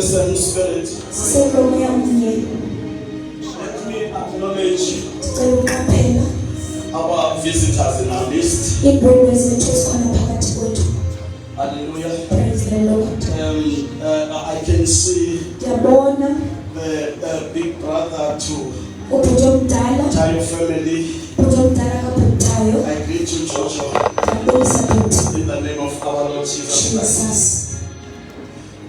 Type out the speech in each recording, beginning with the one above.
Same spirit. Let me acknowledge our visitors in our midst. Hallelujah. I can see Ndiyabona the big brother to ubhuti omdala, Tayo family. ubhuti omdala kaBhutayo. I greet you, Jojo, Ndiyabonisa bhuti. in the name of our Lord Jesus Christ. Jesus.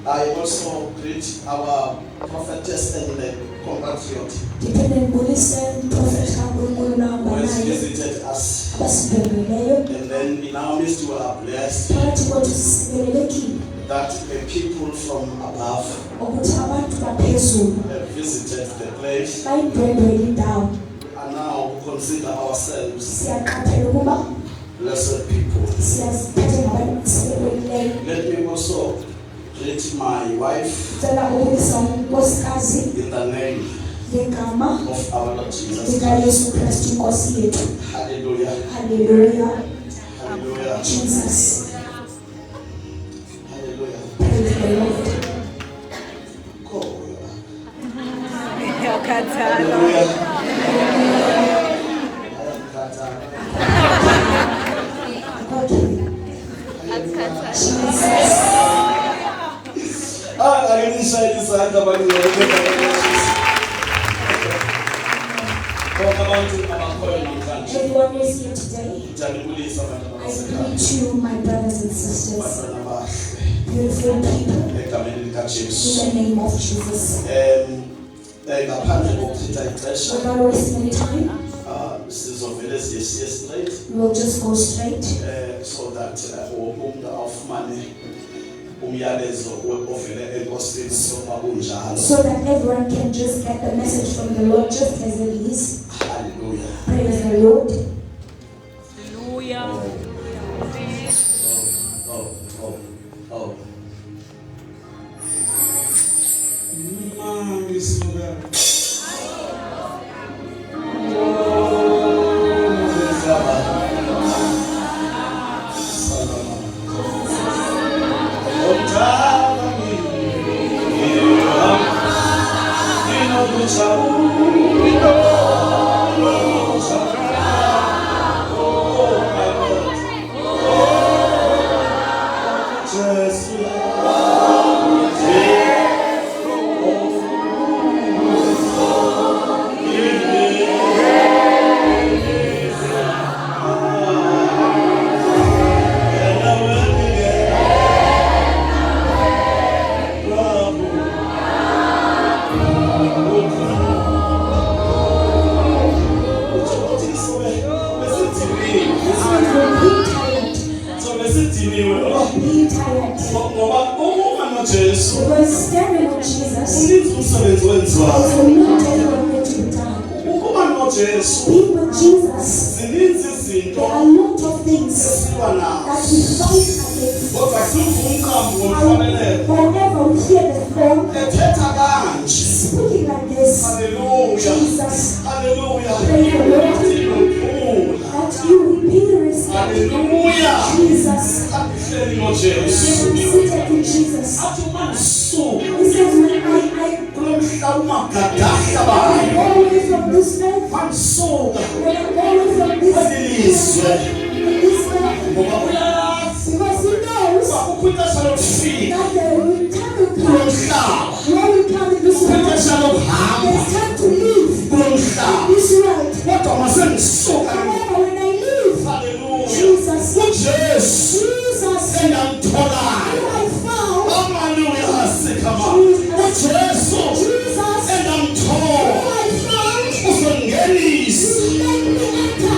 I also greet our prophetess and the compatriot Ndiphinde ndibulise umprofeti kaNkulunkulu nahamba who has naye visited us. abasibhengeleyo. And then in our midst we are blessed Phakathi kwethu sisikelelekile that the people from above ukuthi abantu baphezulu have visited the place bayindwendwele indawo. and now consider ourselves Siyaqaphela ukuba blessed people. siyaziphethe ngabantu abasikeleleyo. Let me also greet my wife Ndicela ukubulisa unkosikazi in the name ngegama of our Lord Jesus Christ. likaYesu Kristu inkosi yethu. Hallelujah. Hallelujah. Hallelujah. Jesus. Hallelujah. Praise the Lord. Go. Yakatalo. Hallelujah. Okay. Jesus. I can shine this hand about you. Everyone is here today. I greet you, my brothers and sisters, beautiful people, in the name of Jesus. ngaphandle kokuchitha ixesha Without wasting any time, sizovele siye straight we will just go straight so that wonke umuntu awufumane umyalezo ovele enkosini soba kunjalo. so that everyone can just get the message from the Lord just as it is. Hallelujah. Praise the Lord. Hallelujah. Oh. Be tired. Because standing with Jesus is a new day for you to be done. Being with Jesus, there are a lot of things that we fight against. Whenever we hear the phone speaking like this, Jesus, praise the Lord, that you will be the recipient. Jesus, seated in Jesus. He says, when I go away from this life, when I go away from this life, because he knows that there will time will come when we come in this world, there's time to live in this world. However, when I live, Jesus, And I'm told I found Jesus, and I'm told I found Usungenis let me enter.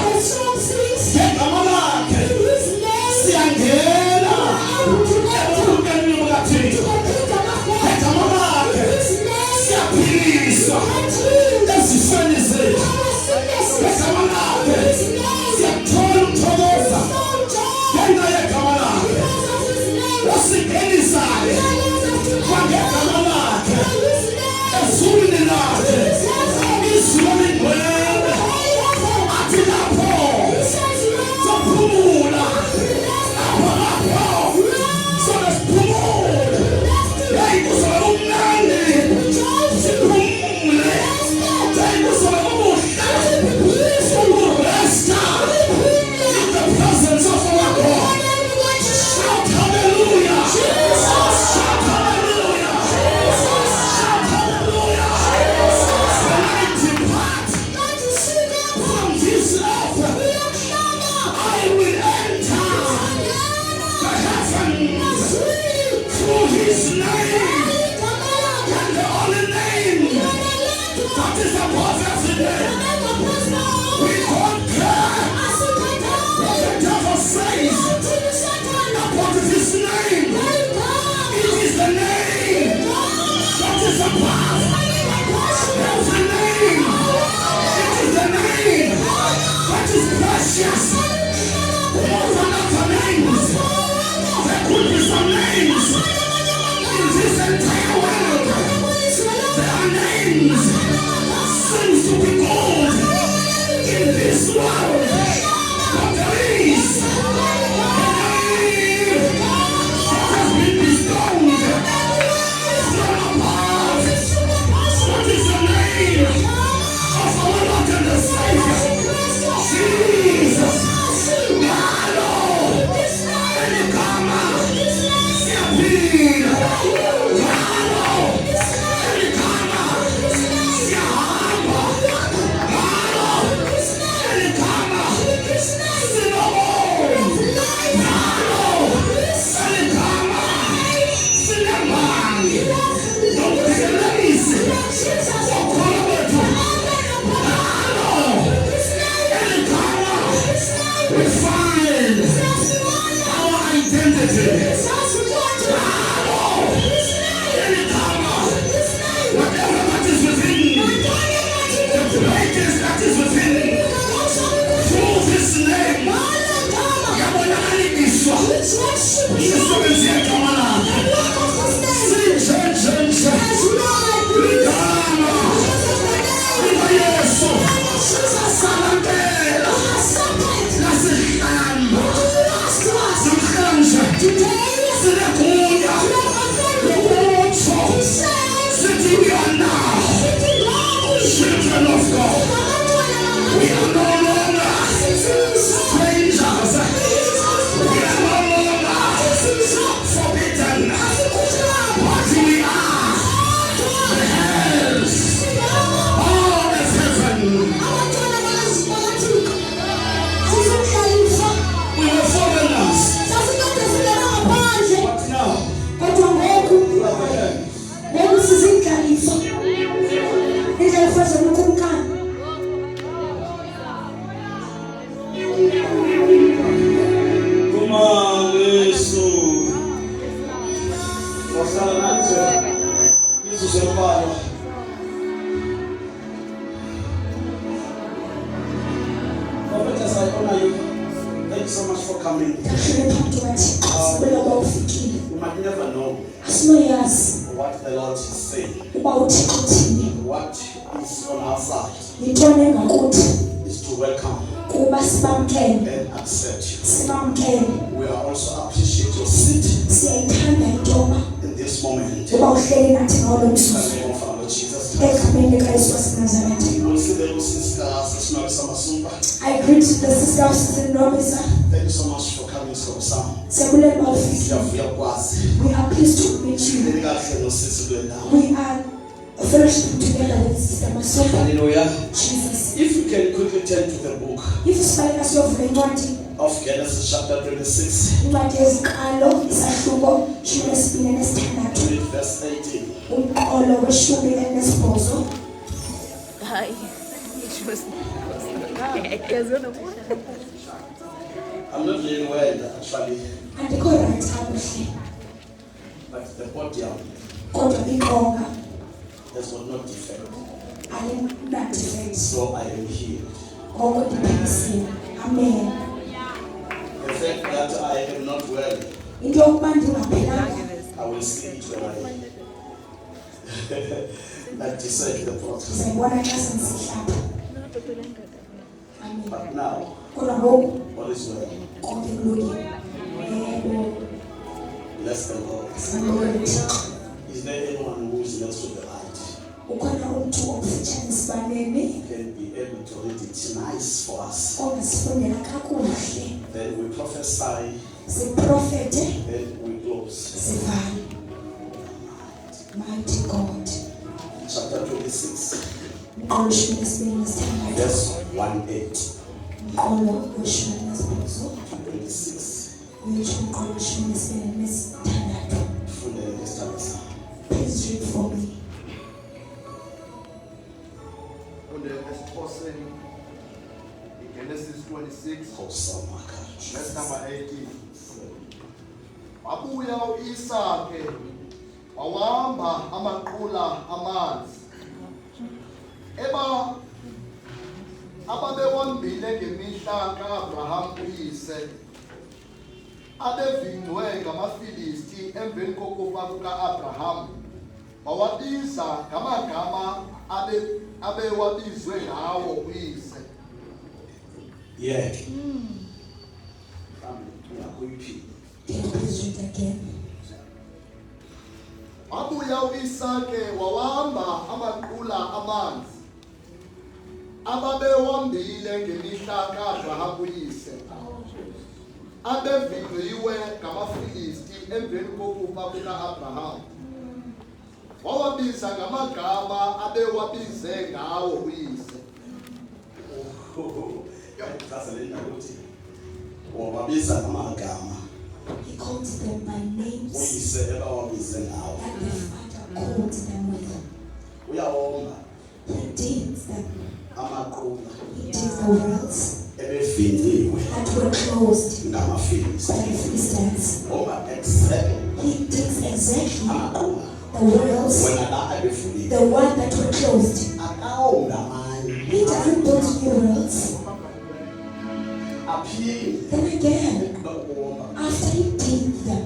The song says, in his name, identity. Sazi ukuthi his name. Whatever that is within, the greatness that is within, through this name, yabonakaliswa. Imisebenzi yegama lakhe. Sinjenjenje. Igama likaYesu. Samkela. Lasihlamba. Namhlanje. Sinegunya. Lokutsho. Sithi we are now children of God. We are no longer strangers. We are no longer forbidden. But we are the heirs of heaven. We were foreigners. But now, we are the heirs. Yesu. Wahlala nanje. Izuze embalwa. Prophetess, I honor you. Thank you so much for coming. You might never know what the Lord is saying. What is on our side is to welcome and accept you. We are also appreciate your seat in this moment. In the name of our Lord Jesus Christ. I greet the sisters in Robisa. Thank you so much for coming so soon. We are pleased to meet you. We are fellowship together with Sister Masofa. Hallelujah. Jesus. If you can quickly turn to the book of Genesis chapter 26, read verse 18. I'm not doing well actually, but the body has got no defect. So I am healed. Amen. The fact that I am not well, I will see it when I decide the process. But now, all is well. Bless the Lord. Is there anyone who is next to the light? Can be able to read it nice for us. Then we prophesy. Then we close. Mighty God. Chapter 26. Verse 1:8. 26. Please read for me. Genesis 26, verse number 18. Wabuya u-Isake wawamba amaqula amanzi ababewambile ngemihla ka-Abraham uyise abevingcwe ngamaFilisti emveni kokufa kuka-Abraham wawabiza ngamagama abewabizwe ngawo uyise. Yeah. Please read again. Wabuya u-Isake wawamba amaqula amanzi ababewambile ngemihla ka-Abraham uyise abevingciwe ngamaFilisti emveni kokufa kuka-Abraham wawabiza ngamagama abewabize ngawo uyise. He called them by names that the Father called them with. He did them. He did the worlds that were closed Philistines. He takes exactly the wells, the one that were closed. He doesn't build new wells. Then again, after he did them,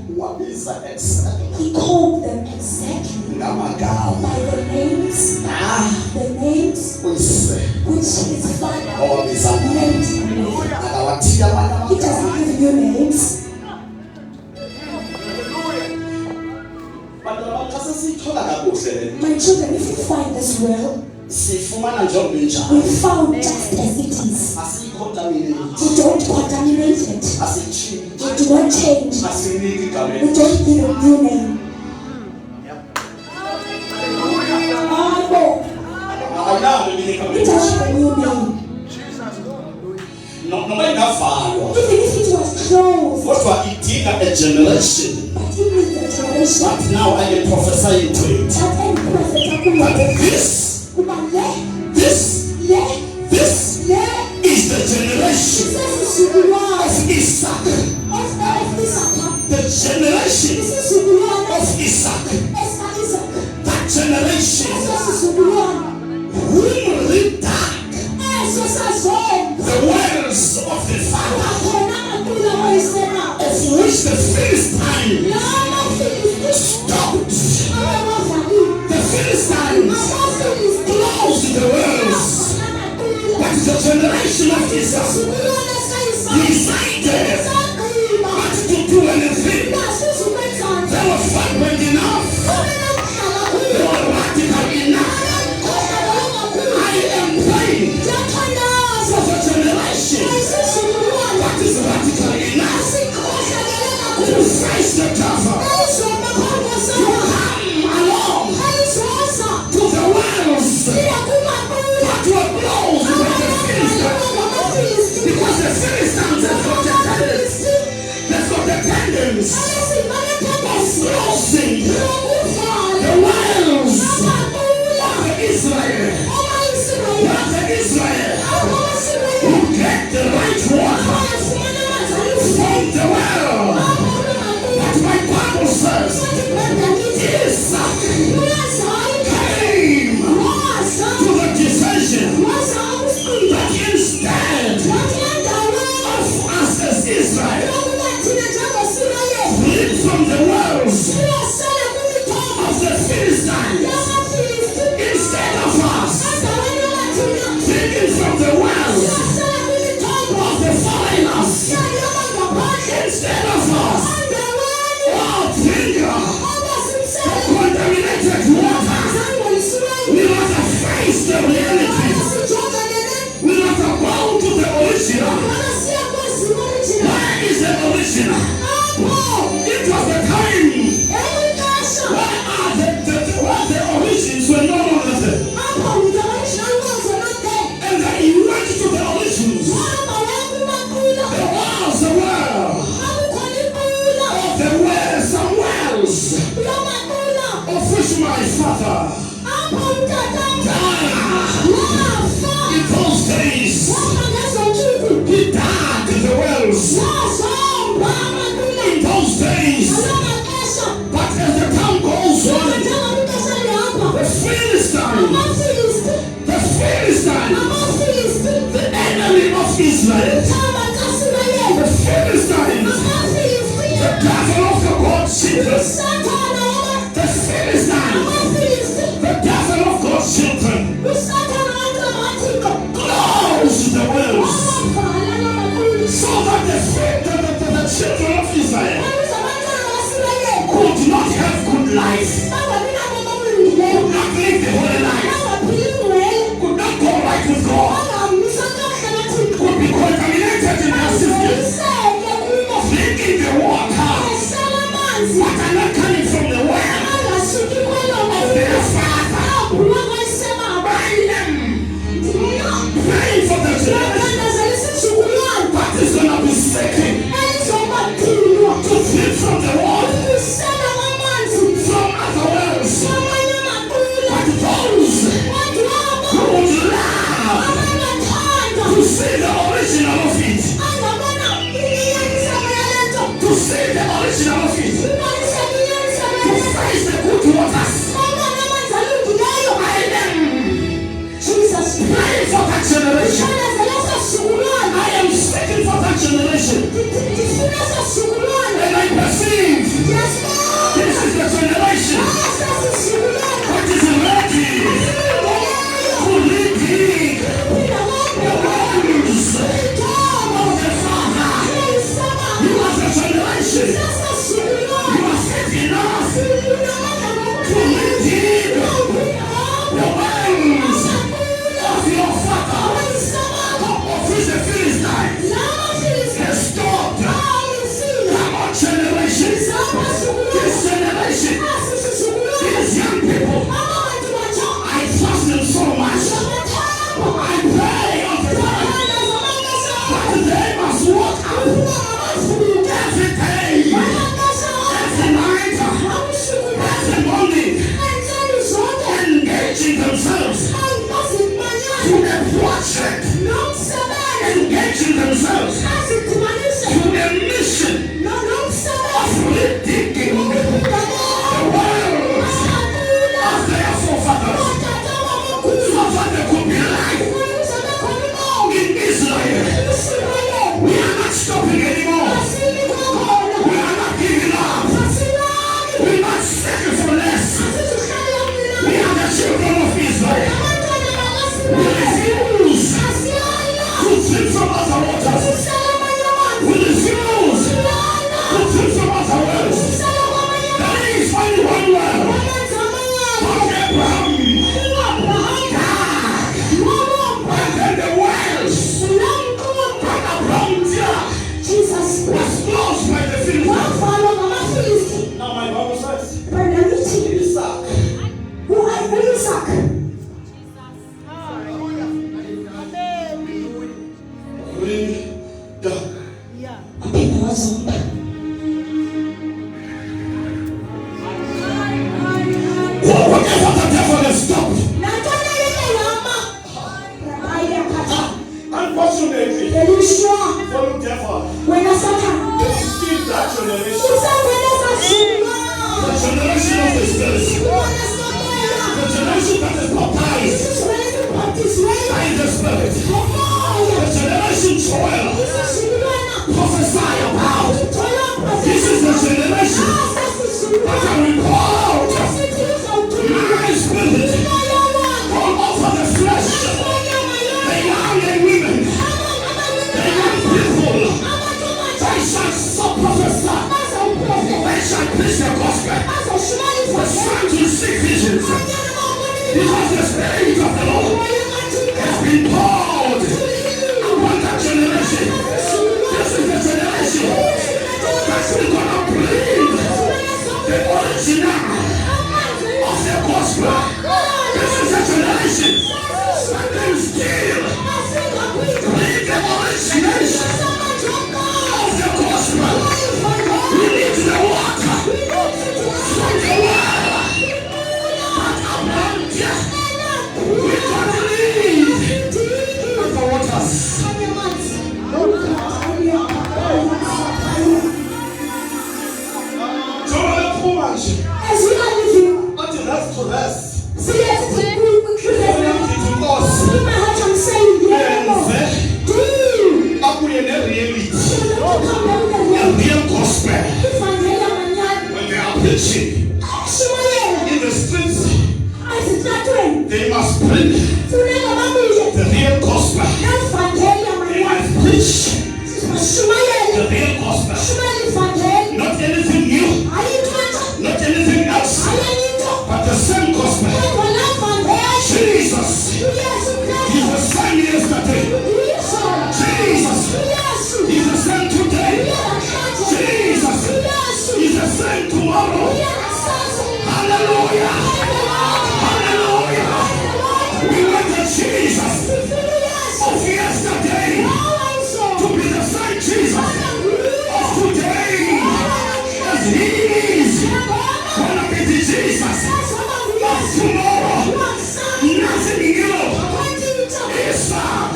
he called them exactly by the names which his father named him. He doesn't give you names. My children, if you find this well, we found just as it is. We don't contaminate it. We do not change. We don't give a new name. We don't have a new name. Even if it was closed. What were it a generation? But it is a generation. But now I am prophesying to it. But this is the generation of Isaac. The generation of Isaac. That generation whom lit dark the wells of the Father, of which the Philistines stopped. The Philistines closed the wells. But the generation of Isaac decided not to do anything. They were fervent enough. They were radical enough. I am praying for the generation that is radical enough to face the devil, to come along to the wells that were closed by the Philistines, because the Philistines have got the tendons of closing the wells of Israel. Israel would get the right water from the well. But my Bible says Isaac came to the decision that instead of us as Israel flee from the wells of the Philistines, instead of us drinking from the wells of the foreigners, instead of us drinking the contaminated water, we must face the reality. We must go to the original. Where is the original? It was the time where the origins were no longer there. And then he went to the origins. There was a well. There were some wells of which my father in those days he dug the wells in those days. But as the time goes on, the Philistines, the enemy of Israel, the Philistines, the devil of the God's children, the Philistines, the devil of God's children, closed the wells so that the children of Israel could not have good life, could not live the holy life, could not go right with God, could be contaminated in their systems, drinking the water that are not coming from the well of their Father. I am praying for the generation that is going to be seeking to drink from the water from other wells. But those who would love to see the original of it, nourishing our feet to face the good waters. I am praying for that generation. I am speaking for that generation. And I perceive this is the generation that is ready to lead the words of the Father. You are the generation. You are fit enough to lead the words of your Father. Of his Philistines. Has stopped. Come on, generation. This generation. These young people. I trust them so much. I pray on the time. But they must walk out every day, every night, every morning, engaging themselves to a project, engaging themselves to a mission of redigging the world of their forefathers, so that there could be life in Israel. We are not stopping anymore. We are not giving up. We are not settling for less. We are the children of Israel. We refuse to drink from other waters. We refuse to drink from other wells. There is only one well. From Abraham, God, and then the wells from Abraham was closed by the Philistines. Now my Bible says, Isaac. Read down. Whatever the devil has stopped. Unfortunately, for the devil, they steal that generation. The generation of the Spirit. The generation that is baptized by the Spirit. The generation Joel prophesy about. This is the generation that I will pour out my Spirit all over the flesh. The young and women, the young people, they shall so prophesy. They shall preach the gospel. The son to see visions. Because the Spirit of the Lord has been poured upon that generation. This is the generation that's gonna bring the original of the gospel. This is the generation that can still bring the origination of the gospel. We need the water from the well. But around here, we don't need the waters. As we are living, Until that's to rest. see us to us. In my heart, I'm saying, A real gospel. When they are preaching in the streets, they must bring the real gospel. They must preach the real gospel. Not anything new, not anything else, but the same gospel. Jesus, he's the same yesterday. Jesus, he's the same today. Jesus, he's the same tomorrow. Hallelujah. Hallelujah. We want the Jesus of yesterday to be the same Jesus of today. As he is gonna be the Jesus of tomorrow. Nothing new. Isaac.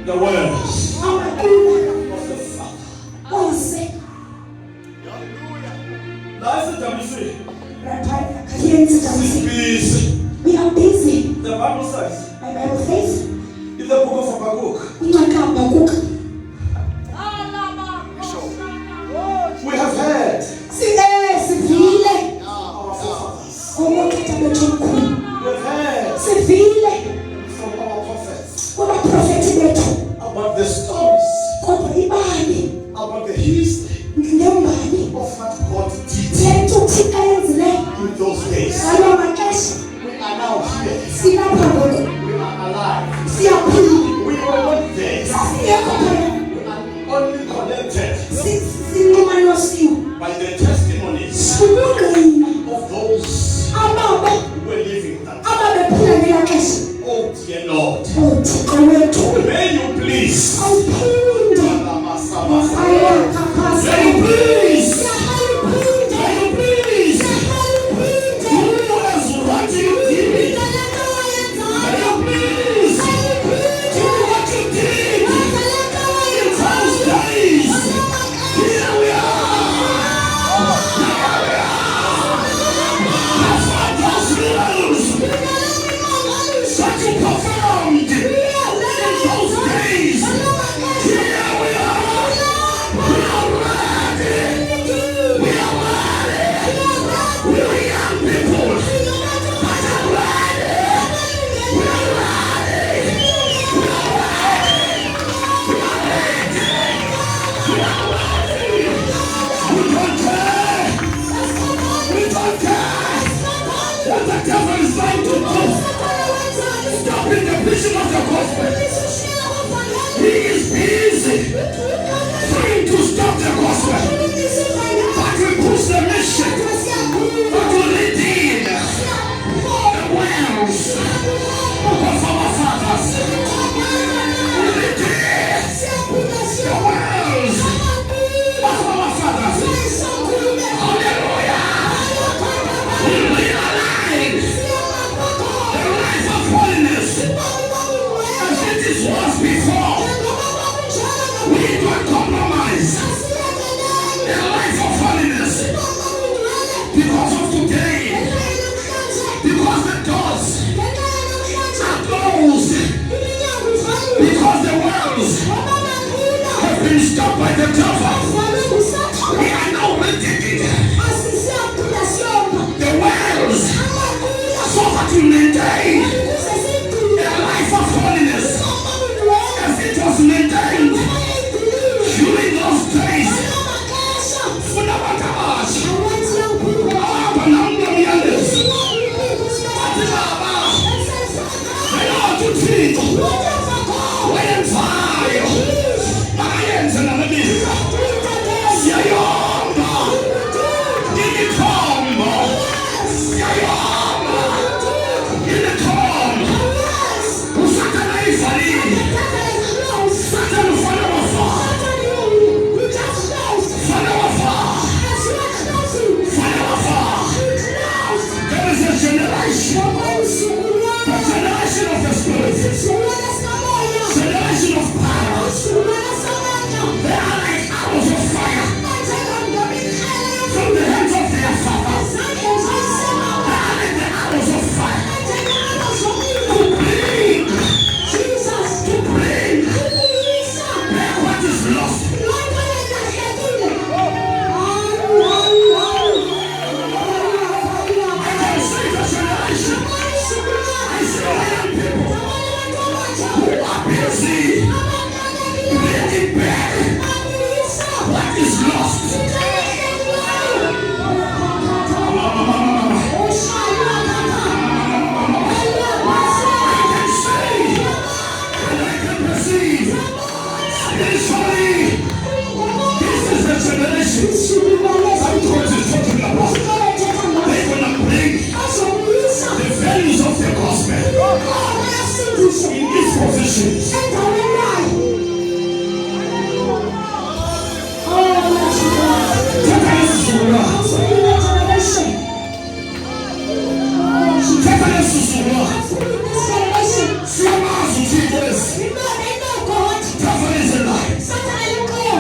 The words busy. We are busy. The Bible says My Bible says, in the book of Habakkuk, we have heard our forefathers. We have heard from our prophets about the stories, about the history of what God did in those days. We are now here. We are alive. We were not there. We are only connected by the testimonies of those who were living that. Oh dear Lord, may you please, may you please, do as what you did. May you please do what you did in those days. Here we are. That's what those miracles that you performed in those days. Here we are. We are ready. We are ready. We are young people that are ready. We are ready. We are ready. We are ready. We are ready. We don't care. We don't care what the devil is trying to do. Stopping the preaching of the gospel. He is busy trying to stop the gospel. But we push the mission. But we redeem the wells of our fathers. We redeem the wells of our fathers. Hallelujah. We realize the life of holiness as it is was before. We don't compromise the life of holiness because of today. Because the doors are closed. Because the wells have been stopped by the devil. We are now redigging the wells so that we maintain a life of holiness as it was maintained during those days. Fundamentals. Banana years. When fire. Lions and the generation of power. They are like arrows of fire from the hands of their fathers. They are like the arrows of fire to bring back what is lost. I can see the generation. I see young people who are busy bringing back what is lost. I can see and I can perceive. Spiritually, this is the generation that God is talking about. They're going to bring the values of the gospel in its positions.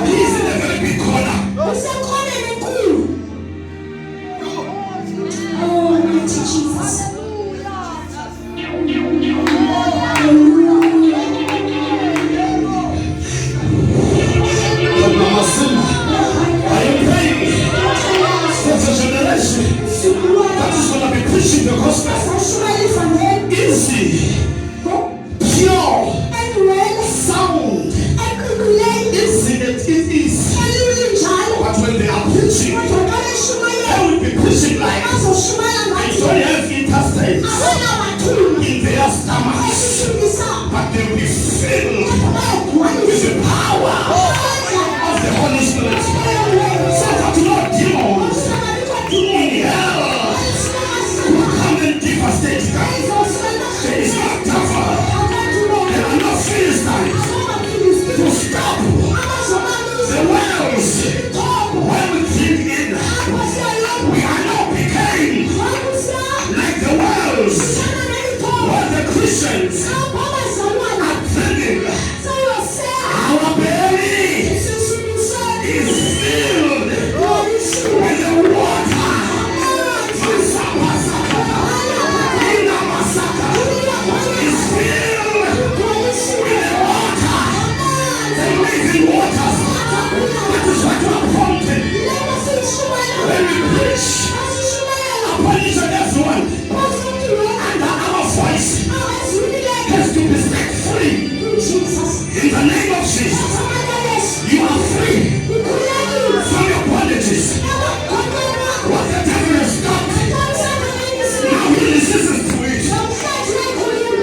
He's in a very big corner. when we preach upon each and every one, and our voice has to be set free. In the name of Jesus, you are free from your bondages. What the devil has stopped, now he listens to it.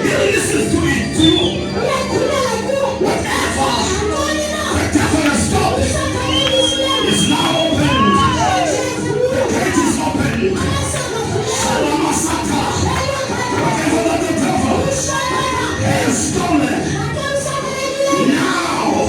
He listens to it too. Whatever the devil has stopped is now open. The gate is open. Shalamasata. Whatever that the devil has stolen, now,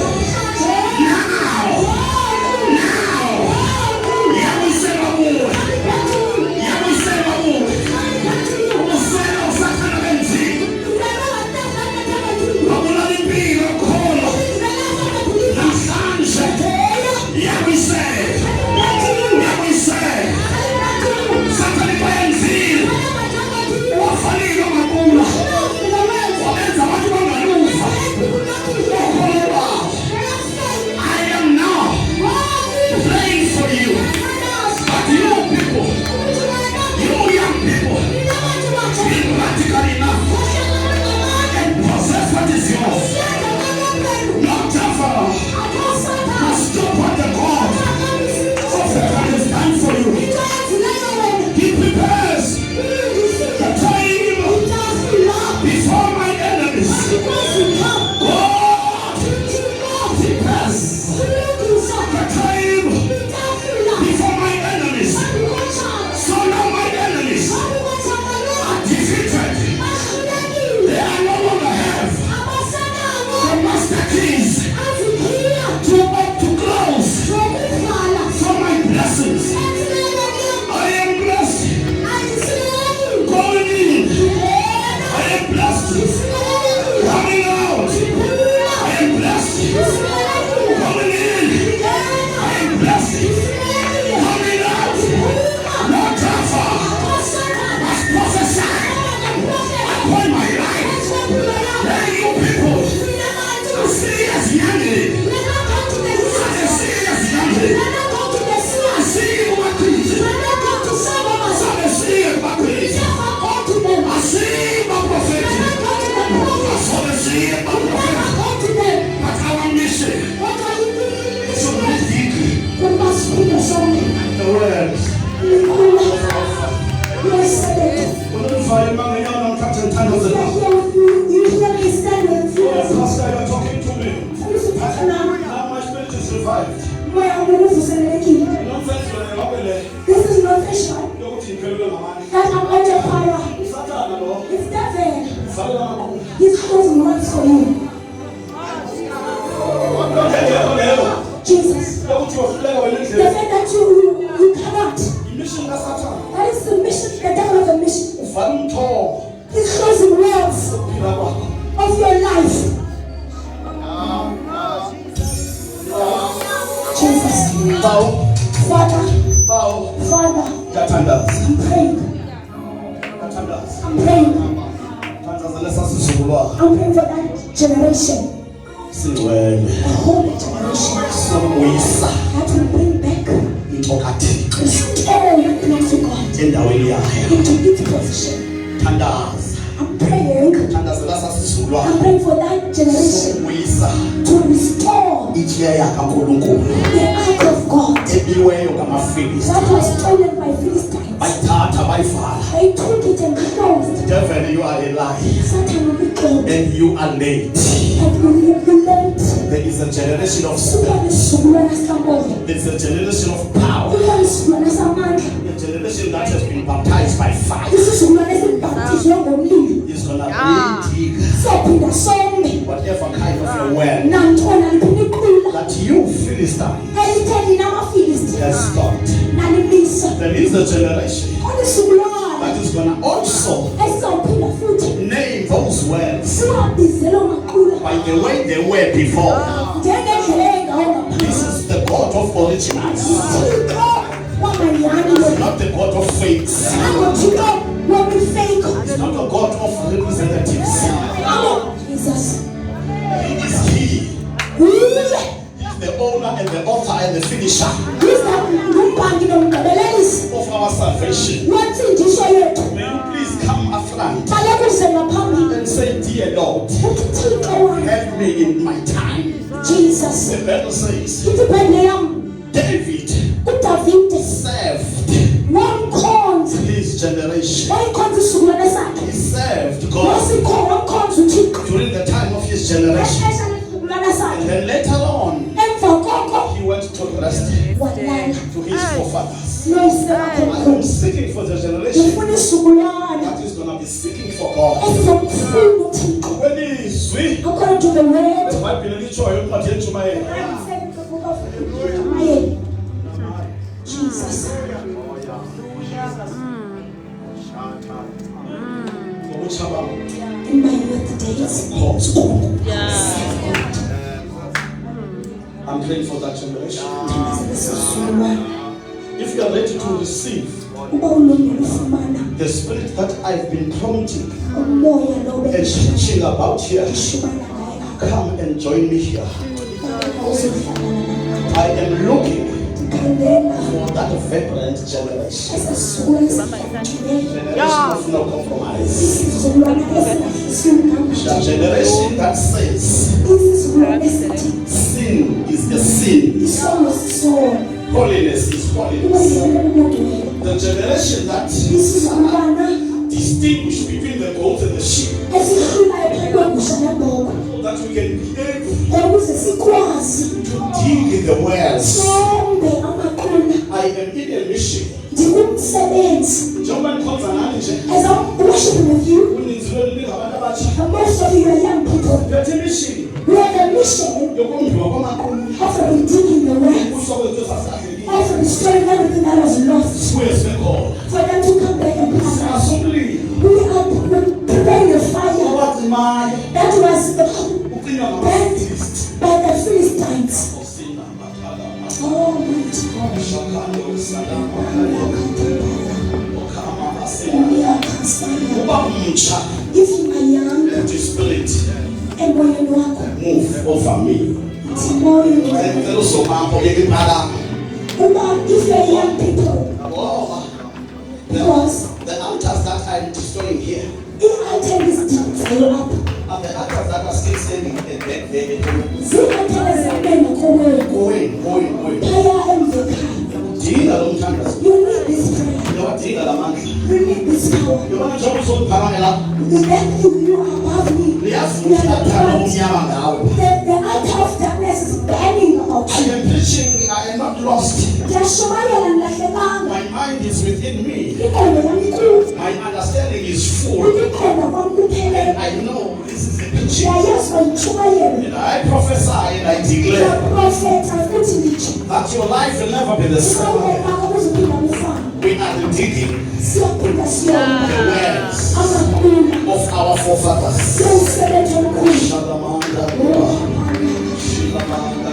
This is not official. That I'm under power. It's devil. He's closing words for you. Jesus. The fact that you cannot. That is the mission, the devil of the mission. He's closing words of your life. Jesus. Father, I'm praying. I'm praying for that generation. A whole generation that will bring back, restore your belongs to God into its position. I'm praying for that generation to restore the ark of God that was stolen by Philistines. They took it and closed. Devil, you are a lie. Satan will be killed. And you are late. And you late. There is a generation of spirits. There's a generation of power. A generation that has been baptized by fire. It's gonna bleed. Whatever kind of a well that you Philistine has stopped. There is a generation that is gonna also name those wells by the way they were before. This is the God of originals. It's not the God of fakes. It's not the God of representatives. Jesus. He is He. He's the owner and the author and the finisher. news of our salvation. lwensindiso yethu May you please come afront qala kuze ngaphambili and say, Dear Lord, uthi Thixo wami help me in my time. Jesus The Bible says, ithi ibhayibhile yami David uDavide served wamkhonza his generation. wayikhonza isizukulwane sakhe He served God wamkhonza uThixo during the time of his generation. exesha lesizukulwane sakhe And then later on, emva koko he went to rest walala to his forefathers. noyise I'm seeking for the generation ngifuna isizukulwane that is going to be seeking for God. esizomfuna uThixo When is we? according to the word iBhayibhile litshoyo encwadini yeNtshumayelo. Jesus. Ngokutsha bam, In my birthdays, I'm praying for that generation. isizukulwane If you are ready to receive uba ulungile ufumana the spirit that I've been prompting umoya lo and teaching about here, beshubana ngayo come and join me here. uzohlangana I am looking ndikhangela for that vibrant generation. esisizukulwane esihlanjiweyo Generation of no compromise. isizukulwane esingahlisiyo The generation that says isizukulwane esithi sin is a sin, isono sisono holiness is holiness. ukwenzela ubudwele The generation that isizukulwana distinguish between the goats and the sheep, esihlulayo phakathi kwegusha nebhokhwe so that we can be able ukuze sikwazi to dig in the wells. sombe amaqula I am in a mission. ndikumsebenzi Njengoba nikhonza ngani nje, as I'm worshiping with you uninzi lwenu lingabantu abatsha. and most of you are young people Phethe mission we have a mission yokumbiwa kwamaqulu. of redeeming the world Kuhlobo izinto zasahlekile. of restoring everything that was lost Kuye sibe khona. for them to come back and pass us. Asumlili. We are preparing a fire Obazimayo. that was Ucinywa ngamaFilisti. by the Philistines. Osina mathala. Almighty God. Shakando salama. Okama asema. We are concerned. Uba mtsha. If you are young, Let your spirit emoyeni wakho move over me. emoyeni wakho Ngicela uzobamba ngekiphala. uba if you are young people Ngoba because the altars that I'm destroying here i-altar ezidingisayo apha are the altars that are still standing there. zii-altar ezingekhoweni Going. phaya emvekhaya Dinga lo mthandazo. you need this prayer Uyawadinga la mandla. you need this power Yabona njengoba uzongiphakamela lapha. then you are above me Niyazi you ukuthi are the altar front. omnyama ngawo. The altar of darkness is burning about I you am preaching, I am not lost. ndiyashumayela ndilahlekanga My mind is within me. ingqondo yam ikulu My understanding is full. ukuqonda kwam And kuphelele I know this is the preaching. ndiyayazi bayitshumayela And I prophesy and I declare ndaprofetha futhi nditsho that your life will never be the same. ubalulekanga kuziphinda kufana We are digging siyaphinda the siyona wells amaqula of our forefathers. siyawusebenza omkhulu Shalamanda, Shilamanda,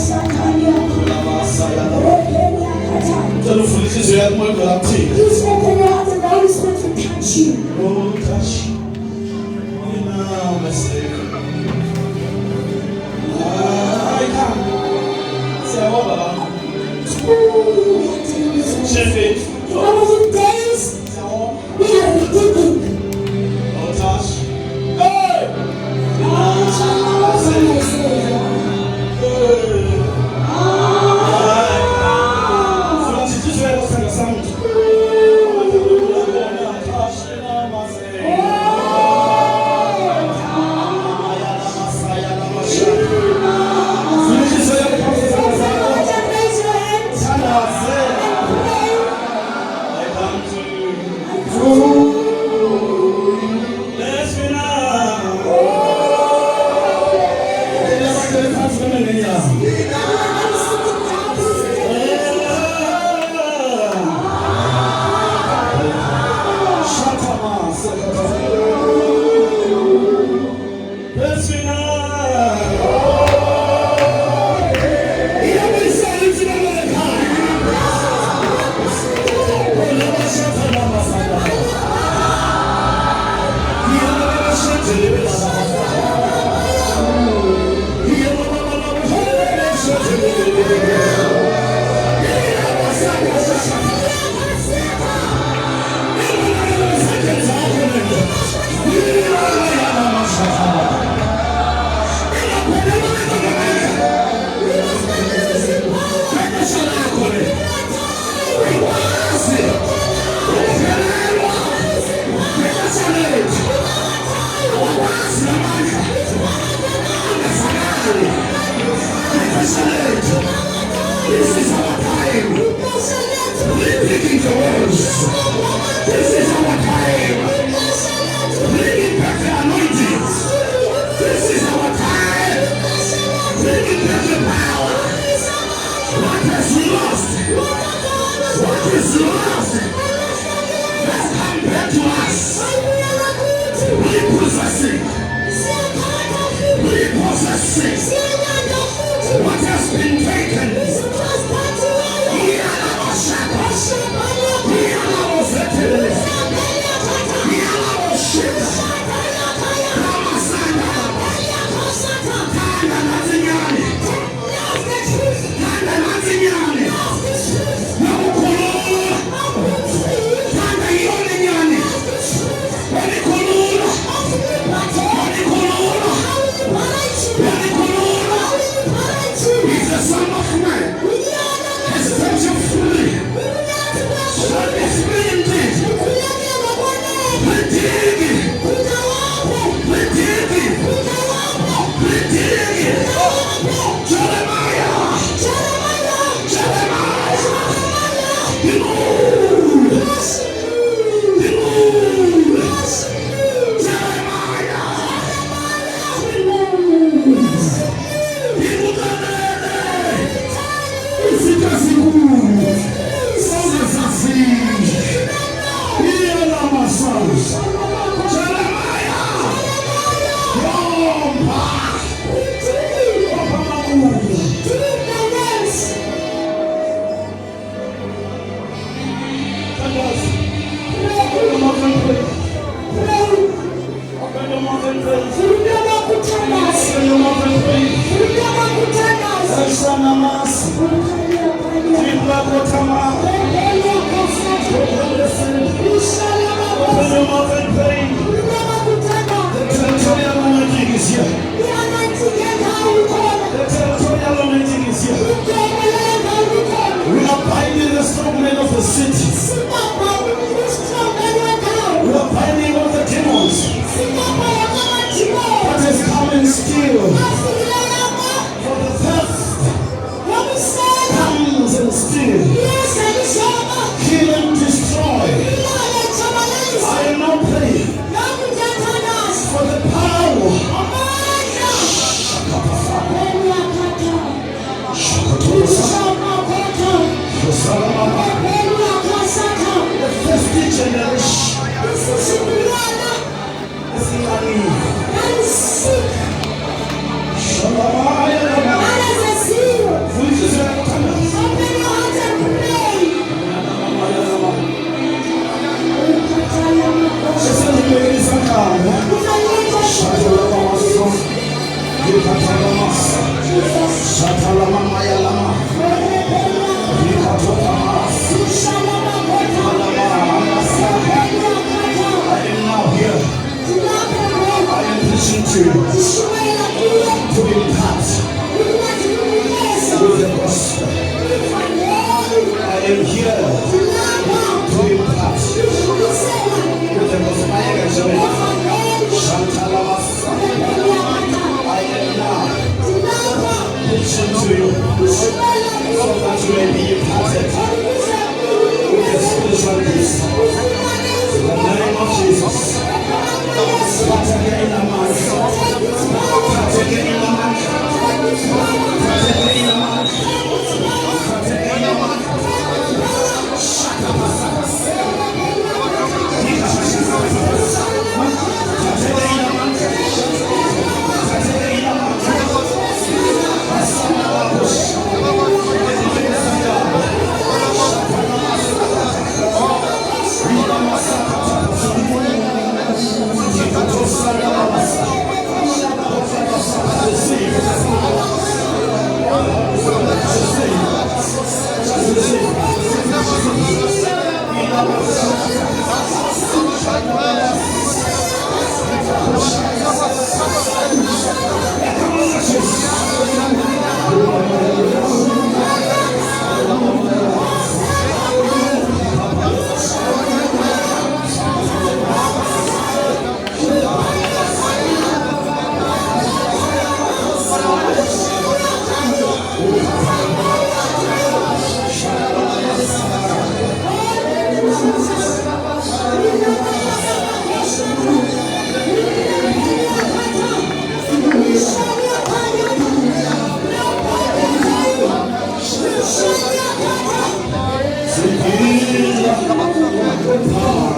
Sathania, Lamasayana. Repeni akatani. Tell the inhliziyo yakho uma ivela kuthini. Please open your heart and the Holy Spirit will touch you. Oh, touch me now, Messiah. Come. Siyabonga baba. Ooh, we are telling you so much. Shepherd. One of the days Siyabonga. we are redeeming. Oh, touch. Hey! Oh, my Savior. Hey! speaking to us. This is our time. Bringing back the anointing. This is our time. Bringing back the power. What is lost? What is lost? Let's come back to us. Repossessing. Repossessing. What has been taken? Walk with power.